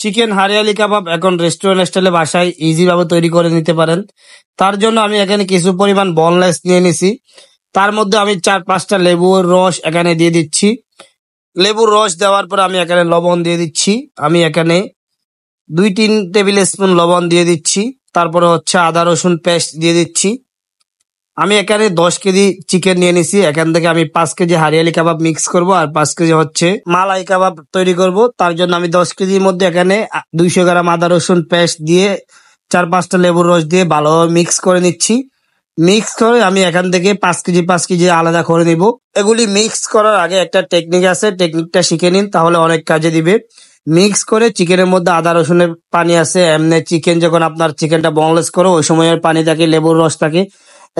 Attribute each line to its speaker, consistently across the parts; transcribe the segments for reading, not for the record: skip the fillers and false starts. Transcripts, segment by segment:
Speaker 1: Chicken hariyali কাবাব এখন restaurant স্টাইলে বাসায় ইজি ভাবে তৈরি করে নিতে পারেন। তার জন্য আমি এখানে কিছু পরিমাণ বনলেস নিয়ে নিছি। তার মধ্যে আমি 4-5টা লেবুর রস এখানে দিয়ে দিচ্ছি। লেবুর রস দেওয়ার পর আমি এখানে লবণ দিয়ে দিচ্ছি। আমি এখানে 2-3 টেবিল স্পুন লবণ দিয়ে দিচ্ছি। তারপরে হচ্ছে আদা রসুন পেস্ট দিয়ে দিচ্ছি। আমি এখানে 10 কেজি চিকেন নিয়ে নিছি। এখান থেকে আমি 5 কেজি হারিয়ালি কাবাব মিক্স করব আর 5 কেজি হচ্ছে মালাই কাবাব তৈরি করব। তার জন্য আমি 10 কেজির মধ্যে এখানে 200 গ্রাম আদা রসুন পেস্ট দিয়ে 4-5টা লেবুর রস দিয়ে ভালোভাবে মিক্স করে নিচ্ছি। মিক্স করে আমি এখান থেকে 5 কেজি আলাদা করে নিব। এগুলি মিক্স করার আগে একটা টেকনিক আছে, টেকনিকটা শিখে নিন, তাহলে অনেক কাজে দিবে। মিক্স করে চিকেনের মধ্যে আদা রসুনের পানি আছে, এমনি চিকেন যখন আপনার চিকেনটা বোনলেস করো ওই সময়ের পানি থাকে, লেবুর রস থাকে,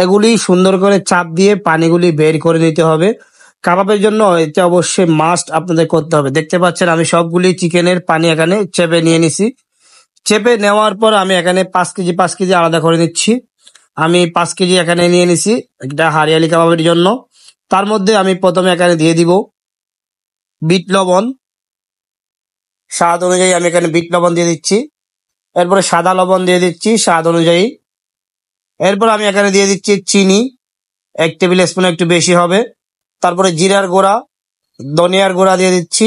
Speaker 1: এগুলি সুন্দর করে চাপ দিয়ে পানিগুলি বের করে নিতে হবে। কাবাবের জন্য এটা অবশ্যই মাস্ট আপনাদের করতে হবে। দেখতে পাচ্ছেন আমি সবগুলি চিকেনের পানি এখানে চেপে নিয়ে নিছি। চেপে নেওয়ার পর আমি এখানে 5 কেজি আলাদা করে নিচ্ছি। আমি 5 কেজি এখানে নিয়ে নিছি এটা হারিয়ালি কাবাবের জন্য। তার মধ্যে আমি প্রথমে এখানে দিয়ে দিব বিট লবণ। স্বাদ অনুযায়ী আমি এখানে বিট লবণ দিয়ে দিচ্ছি। এরপরে সাদা লবণ দিয়ে দিচ্ছি স্বাদ অনুযায়ী। এরপর আমি এখানে দিয়ে দিচ্ছি চিনি, 1 টেবিল স্পুন একটু বেশি হবে। তারপরে জিরার গুঁড়া, ধনিয়ার গুঁড়া দিয়ে দিচ্ছি।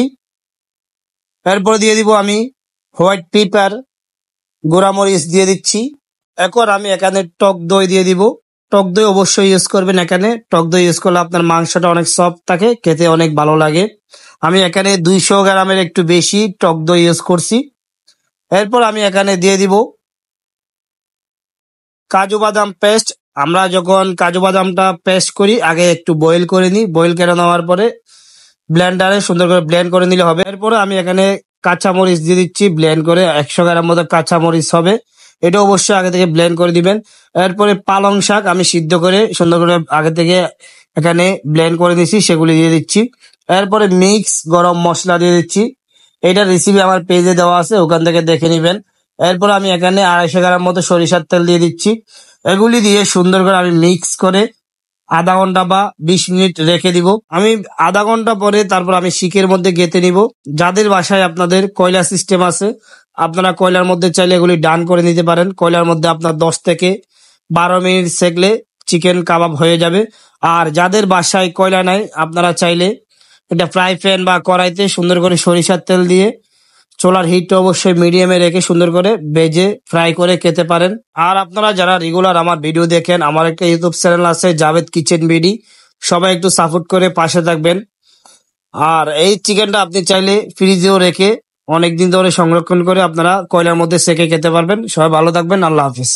Speaker 1: এরপরে দিয়ে দিব আমি হোয়াইট পেপার, গুঁড়ামরিচ দিয়ে দিচ্ছি। এখন আমি এখানে টক দই দিয়ে দিব। টক দই অবশ্যই ইউজ করবেন। এখানে টক দই ইউজ করলে আপনার মাংসটা অনেক সফট থাকে, খেতে অনেক ভালো লাগে। আমি এখানে 200 গ্রামের একটু বেশি টক দই ইউজ করছি। এরপর আমি এখানে দিয়ে দিব কাজু বাদাম পেস্ট। আমরা যখন কাজু বাদামটা পেস্ট করি আগে একটু বয়েল করে নিই। বয়েল করে নেওয়ার পরে ব্লেন্ডারে সুন্দর করে ব্লেন্ড করে নিলে হবে। এরপরে আমি এখানে কাঁচামরিচ দিয়ে দিচ্ছি ব্লেন্ড করে, 100 গ্রাম মতো কাঁচামরিচ হবে। এটা অবশ্যই আগে থেকে ব্লেন্ড করে দিবেন। এরপরে পালং শাক আমি সিদ্ধ করে সুন্দর করে আগে থেকে এখানে ব্লেন্ড করে দিচ্ছি, সেগুলি দিয়ে দিচ্ছি। এরপরে মিক্স গরম মশলা দিয়ে দিচ্ছি। এইটার রেসিপি আমার পেজে দেওয়া আছে, ওখান থেকে দেখে নিবেন। এরপর আমি এখানে 250 গ্রাম মতো সরিষার তেল দিয়ে দিচ্ছি। এগুলি দিয়ে সুন্দর করে আমি মিক্স করে আধা ঘন্টা বা 20 মিনিট রেখে দিব। আমি আধা ঘন্টা পরে তারপর আমি শিকের মধ্যে গেঁথে নিব। যাদের বাসায় আপনাদের কয়লা সিস্টেম আছে আপনারা কয়লার মধ্যে চাইলে এগুলি ডান করে নিতে পারেন। কয়লার মধ্যে আপনার 10 থেকে 12 মিনিট সেকলে চিকেন কাবাব হয়ে যাবে। আর যাদের বাসায় কয়লা নাই আপনারা চাইলে এটা ফ্রাই প্যান বা কড়াইতে সুন্দর করে সরিষার তেল দিয়ে চুলার হিটটা অবশ্যই মিডিয়ামে রেখে সুন্দর করে ভেজে ফ্রাই করে খেতে পারেন। আর আপনারা যারা রেগুলার আমার ভিডিও দেখেন, আমার একটা ইউটিউব চ্যানেল আছে জাভেদ কিচেন বিডি, সবাই একটু সাপোর্ট করে পাশে থাকবেন। আর এই চিকেনটা আপনি চাইলে ফ্রিজেও রেখে অনেকদিন ধরে সংরক্ষণ করে আপনারা কয়লার মধ্যে সেকে খেতে পারবেন। সবাই ভালো থাকবেন, আল্লাহ হাফিজ।